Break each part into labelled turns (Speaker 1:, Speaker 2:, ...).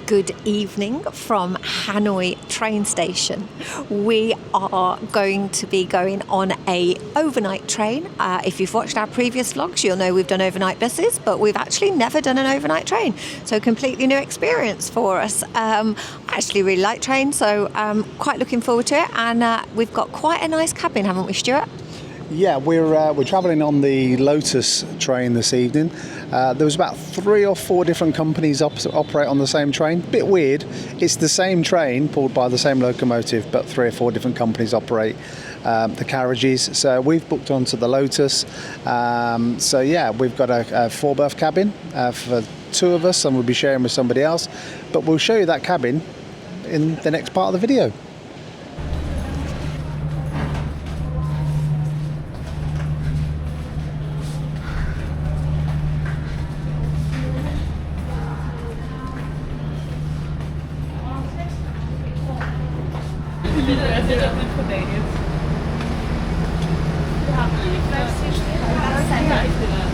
Speaker 1: Good evening from Hanoi train station. We are going to be going on a overnight train. If you've watched our previous vlogs, you'll know we've done overnight buses, but we've actually never done an overnight train. So completely new experience for us. I actually really like trains, so quite looking forward to it. And we've got quite a nice cabin, haven't we, Stuart?
Speaker 2: Yeah, we're travelling on the Lotus train this evening. There was about 3 or 4 different companies operate on the same train. Bit weird. It's the same train pulled by the same locomotive, but 3 or 4 different companies operate the carriages. So we've booked onto the Lotus. So yeah, we've got a 4-berth cabin for 2 of us, and we'll be sharing with somebody else. But we'll show you that cabin in the next part of the video.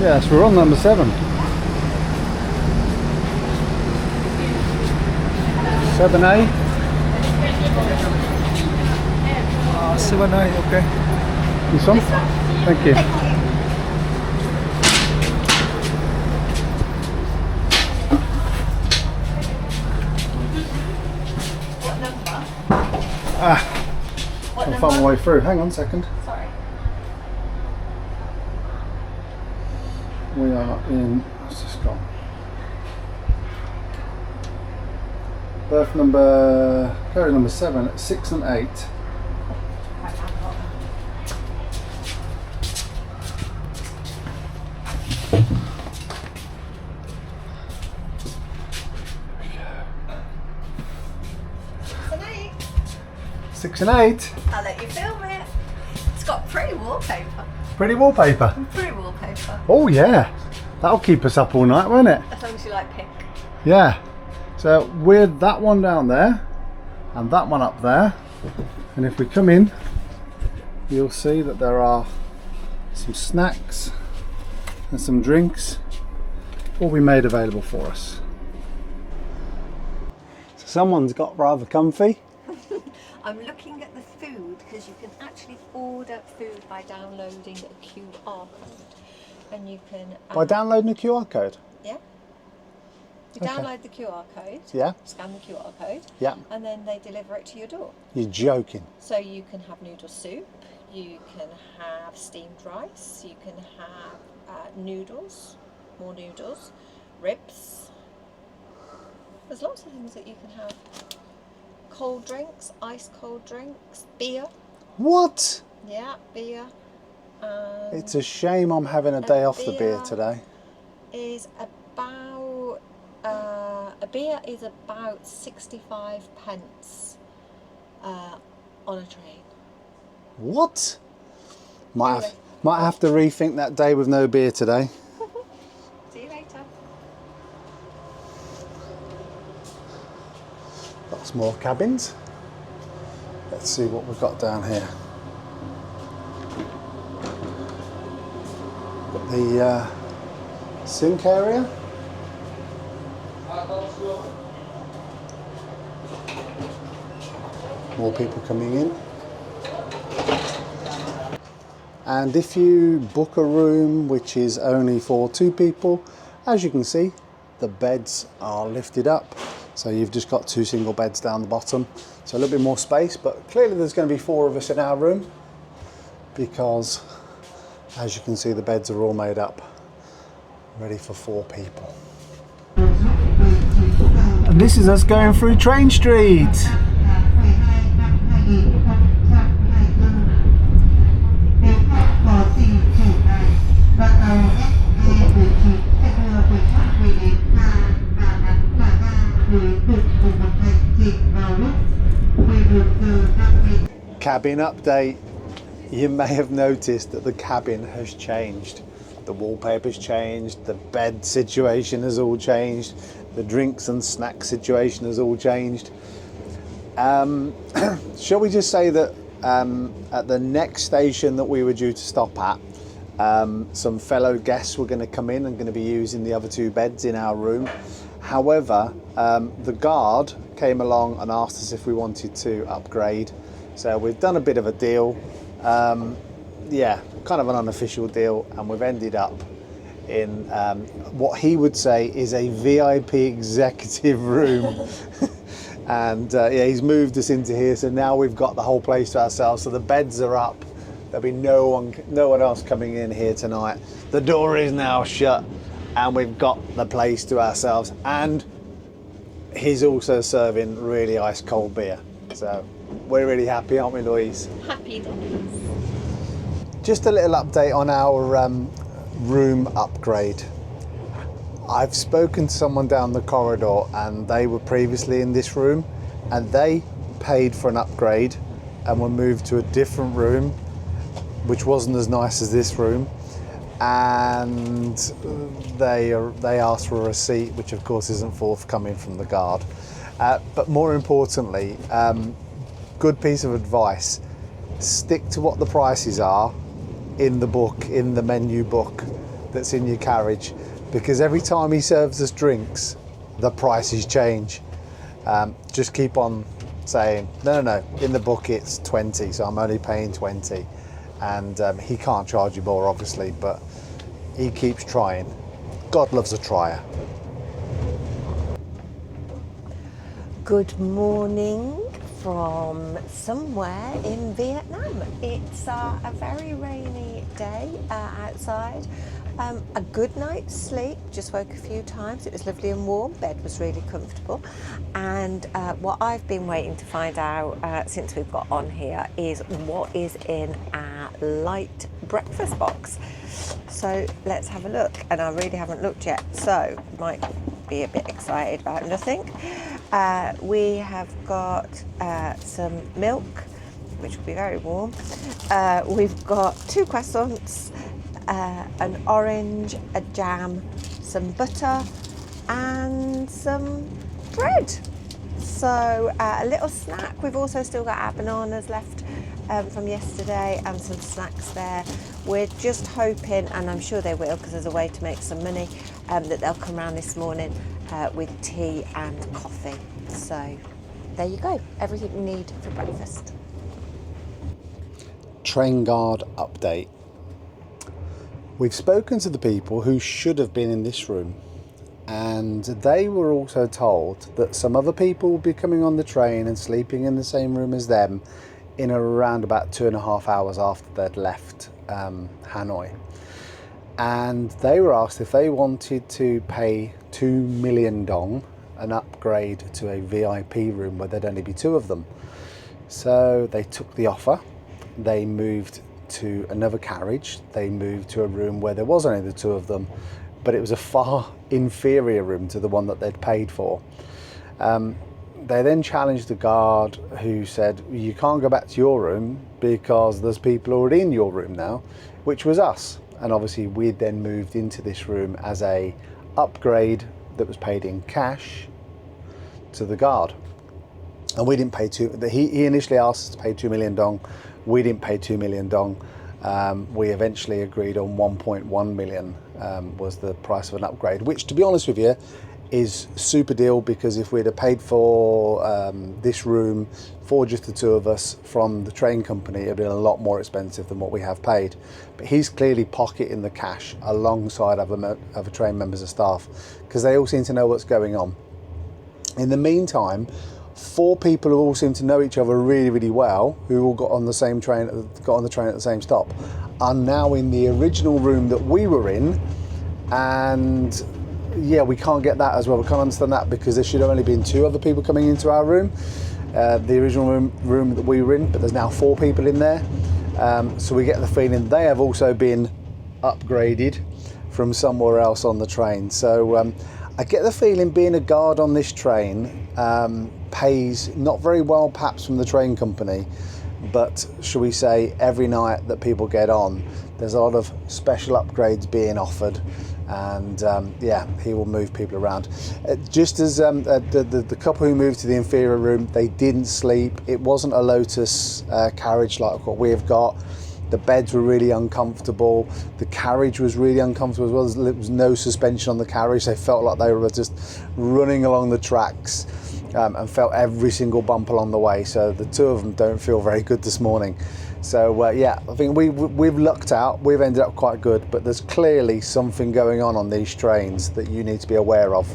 Speaker 2: Yes, we're on number 7. 7A.
Speaker 3: 7A, okay.
Speaker 2: This one? Thank you. I'll find my way through. Hang on a second.
Speaker 1: Sorry.
Speaker 2: We are in, what's this gone? Berth number, carriage number 7, 6 and 8. Six and 8.
Speaker 1: I'll let you film it. It's got pretty wallpaper.
Speaker 2: Pretty wallpaper.
Speaker 1: Pretty wallpaper.
Speaker 2: Oh yeah, that'll keep us up all night, won't it?
Speaker 1: As long as you like pink.
Speaker 2: Yeah. So with that one down there and that one up there, and if we come in, you'll see that there are some snacks and some drinks all be made available for us. So someone's got rather comfy.
Speaker 1: I'm looking at the food because you can actually order food by downloading a QR code, and you can
Speaker 2: By downloading a QR code?
Speaker 1: yeah. You
Speaker 2: Okay.
Speaker 1: download the QR code,
Speaker 2: Yeah.
Speaker 1: scan the QR code,
Speaker 2: Yeah.
Speaker 1: and then they deliver it to your door.
Speaker 2: You're joking.
Speaker 1: So you can have noodle soup, you can have steamed rice, you can have noodles, more noodles, ribs. There's lots of things that you can have. Cold drinks, ice cold drinks, beer.
Speaker 2: What?
Speaker 1: Yeah, beer.
Speaker 2: It's a shame I'm having a day off the beer today.
Speaker 1: Is about a beer is about 65 pence on a train.
Speaker 2: What? Might
Speaker 1: Anyway.
Speaker 2: have to rethink that day with no beer today.
Speaker 1: See you later.
Speaker 2: Lots more cabins. Let's see what we've got down here. Got the sink area. More people coming in. And if you book a room which is only for 2 people, as you can see, the beds are lifted up. So you've just got 2 single beds down the bottom. So a little bit more space, but clearly there's going to be 4 of us in our room because, as you can see, the beds are all made up, ready for 4 people. And this is us going through Train Street. Cabin update. You may have noticed that the cabin has changed. The wallpaper's changed, the bed situation has all changed, the drinks and snack situation has all changed. Shall we just say that at the next station that we were due to stop at, some fellow guests were going to come in and going to be using the other 2 beds in our room. However, the guard came along and asked us if we wanted to upgrade. So we've done a bit of a deal. Yeah, kind of an unofficial deal, and we've ended up in what he would say is a VIP executive room. And yeah, he's moved us into here, so now we've got the whole place to ourselves. So the beds are up. There'll be no one else coming in here tonight. The door is now shut, and we've got the place to ourselves. And he's also serving really ice cold beer. So we're really happy, aren't we, Louise?
Speaker 1: Happy days.
Speaker 2: Just a little update on our room upgrade. I've spoken to someone down the corridor, and they were previously in this room, and they paid for an upgrade and were moved to a different room, which wasn't as nice as this room, and they asked for a receipt, which of course isn't forthcoming from the guard. But more importantly, good piece of advice: stick to what the prices are in the book, in the menu book that's in your carriage, because every time he serves us drinks, the prices change. Just keep on saying, no, in the book it's 20, so I'm only paying 20. And he can't charge you more, obviously, but he keeps trying. God loves a trier.
Speaker 1: Good morning from somewhere in Vietnam. It's a very rainy day outside. A good night's sleep, just woke a few times. It was lovely and warm, bed was really comfortable. And what I've been waiting to find out since we've got on here is what is in our light breakfast box. So let's have a look, and I really haven't looked yet, so might be a bit excited about nothing. We have got some milk, which will be very warm. We've got 2 croissants, an orange, a jam, some butter and some bread. So a little snack. We've also still got our bananas left from yesterday and some snacks there. We're just hoping, and I'm sure they will because there's a way to make some money, that they'll come around this morning with tea and coffee. So there you go, everything we need for breakfast.
Speaker 2: Train guard update. We've spoken to the people who should have been in this room, and they were also told that some other people will be coming on the train and sleeping in the same room as them in around about 2.5 hours after they'd left Hanoi. And they were asked if they wanted to pay 2 million dong, an upgrade to a VIP room where there'd only be 2 of them. So they took the offer, they moved to another carriage, they moved to a room where there was only the 2 of them, but it was a far inferior room to the one that they'd paid for. They then challenged the guard, who said, you can't go back to your room because there's people already in your room now, which was us. And obviously we'd then moved into this room as a upgrade that was paid in cash to the guard. And we didn't pay he initially asked us to pay 2 million dong. We didn't pay 2 million dong. We eventually agreed on 1.1 million was the price of an upgrade, which, to be honest with you, is super deal, because if we'd have paid for this room for just the 2 of us from the train company, it'd been a lot more expensive than what we have paid. But he's clearly pocketing the cash alongside other train members of staff, because they all seem to know what's going on. In the meantime, 4 people who all seem to know each other really, really well, who all got on the train at the same stop, are now in the original room that we were in. And yeah, we can't get that as well. We can't understand that, because there should have only been 2 other people coming into our room, the original room that we were in, but there's now 4 people in there. So we get the feeling they have also been upgraded from somewhere else on the train. So I get the feeling being a guard on this train pays not very well perhaps from the train company, but shall we say every night that people get on, there's a lot of special upgrades being offered, and yeah, he will move people around. Just as the couple who moved to the inferior room, they didn't sleep. It wasn't a Lotus carriage like what we've got. The beds were really uncomfortable. The carriage was really uncomfortable as well. There was no suspension on the carriage. They felt like they were just running along the tracks, and felt every single bump along the way. So the two of them don't feel very good this morning. So yeah, I think we've lucked out. We've ended up quite good, but there's clearly something going on these trains that you need to be aware of.